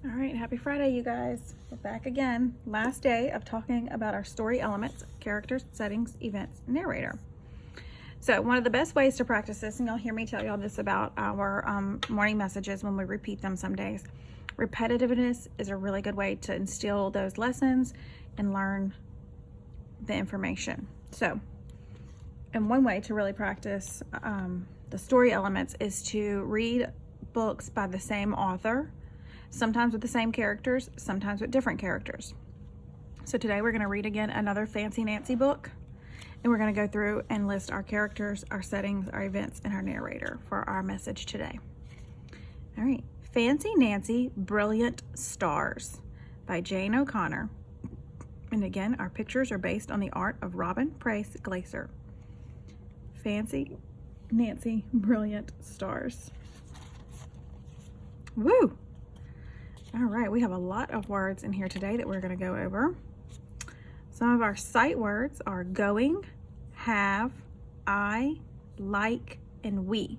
All right, happy Friday, you guys. We're back again. Last day of talking about our story elements, characters, settings, events, narrator. So one of the best ways to practice this, and you'll hear me tell y'all this about our morning messages when we repeat them some days, repetitiveness is a really good way to instill those lessons and learn the information. So, and one way to really practice the story elements is to read books by the same author, sometimes with the same characters, sometimes with different characters. So today we're going to read again another Fancy Nancy book, and we're going to go through and list our characters, our settings, our events, and our narrator for our message today. All right, Fancy Nancy, Brilliant Stars by Jane O'Connor. And again, our pictures are based on the art of Robin Price Glaser. Fancy Nancy, Brilliant Stars. Woo! All right, we have a lot of words in here today that we're going to go over. Some of our sight words are going, have, I, like, and we.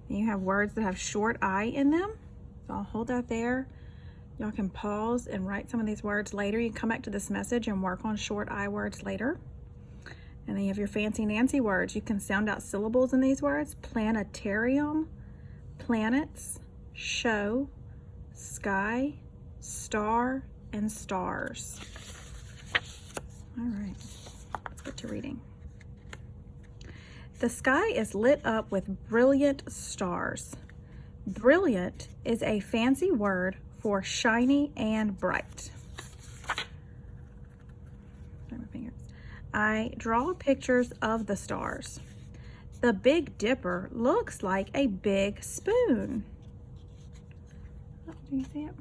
And you have words that have short I in them. So I'll hold that there. Y'all can pause and write some of these words later. You can come back to this message and work on short I words later. And then you have your Fancy Nancy words. You can sound out syllables in these words. Planetarium, planets, show, sky, star, and stars. All right, let's get to reading. The sky is lit up with brilliant stars. Brilliant is a fancy word for shiny and bright. I draw pictures of the stars. The Big Dipper looks like a big spoon. Oh, do you see it?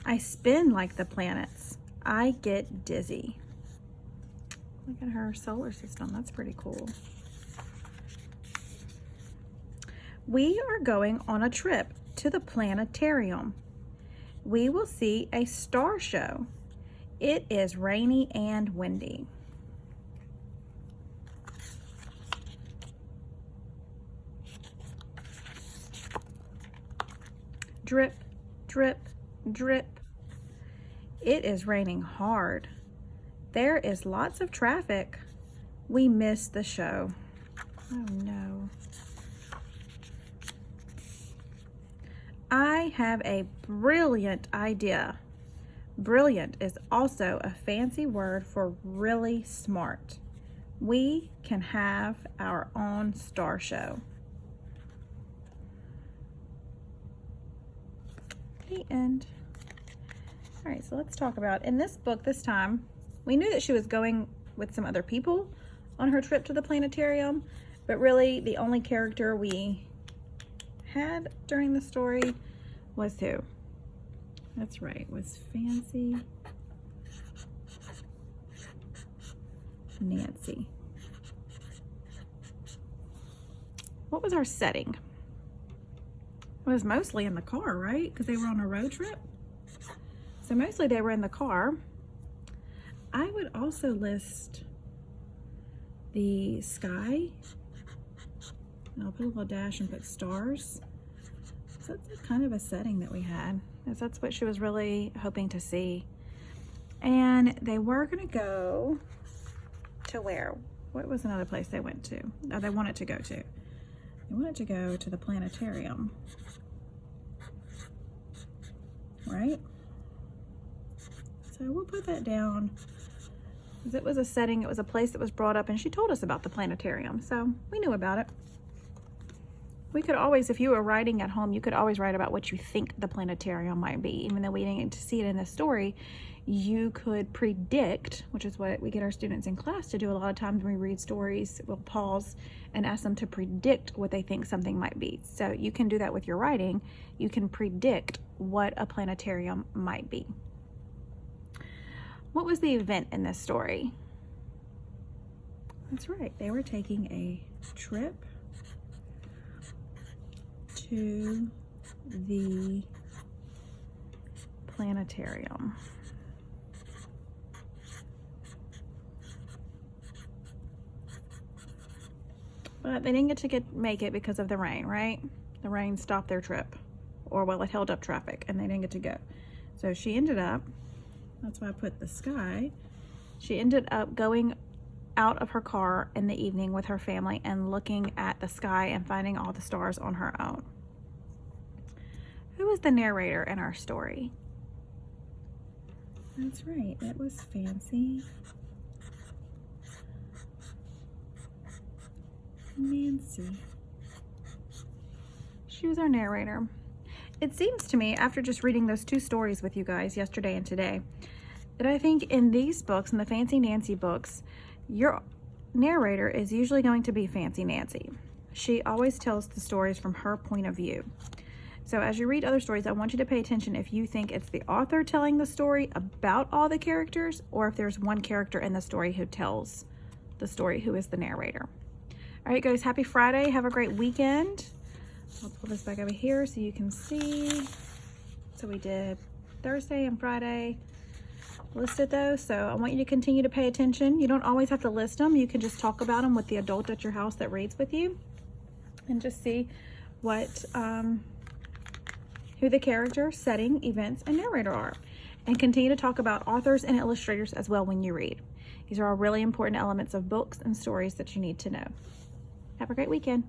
I spin like the planets. I get dizzy. Look at her solar system. That's pretty cool. We are going on a trip to the planetarium. We will see a star show. It is rainy and windy. Drip, drip, drip. It is raining hard. There is lots of traffic. We missed the show. Oh no. I have a brilliant idea. Brilliant is also a fancy word for really smart. We can have our own star show. The end. All right, so let's talk about, in this book this time, we knew that she was going with some other people on her trip to the planetarium, but really the only character we had during the story was who? That's right, was Fancy Nancy. What was our setting? It was mostly in the car, right? Because they were on a road trip. So mostly they were in the car. I would also list the sky. And I'll put a little dash and put stars. So that's kind of a setting that we had, because that's what she was really hoping to see. And they were going to go to where? What was another place they went to? Oh, they wanted to go to. They wanted to go to the planetarium. Right? So we'll put that down. Because it was a setting, it was a place that was brought up, and she told us about the planetarium, so we knew about it. We could always, if you were writing at home, you could always write about what you think the planetarium might be. Even though we didn't get to see it in the story, you could predict, which is what we get our students in class to do a lot of times when we read stories. We'll pause and ask them to predict what they think something might be. So you can do that with your writing. You can predict what a planetarium might be. What was the event in this story? That's right, they were taking a trip to the planetarium. But they didn't get to make it because of the rain, right? The rain stopped their trip, or well, it held up traffic and they didn't get to go. So she ended up, that's why I put the sky, she ended up going out of her car in the evening with her family and looking at the sky and finding all the stars on her own. Who was the narrator in our story? That's right, it was Fancy Nancy. She was our narrator. It seems to me, after just reading those two stories with you guys yesterday and today, that I think in these books, in the Fancy Nancy books, your narrator is usually going to be Fancy Nancy. She always tells the stories from her point of view. So as you read other stories, I want you to pay attention if you think it's the author telling the story about all the characters, or if there's one character in the story who tells the story who is the narrator. All right, guys, happy Friday. Have a great weekend. I'll pull this back over here so you can see. So we did Thursday and Friday, listed those. So I want you to continue to pay attention. You don't always have to list them. You can just talk about them with the adult at your house that reads with you and just see what, who the character, setting, events, and narrator are. And continue to talk about authors and illustrators as well when you read. These are all really important elements of books and stories that you need to know. Have a great weekend.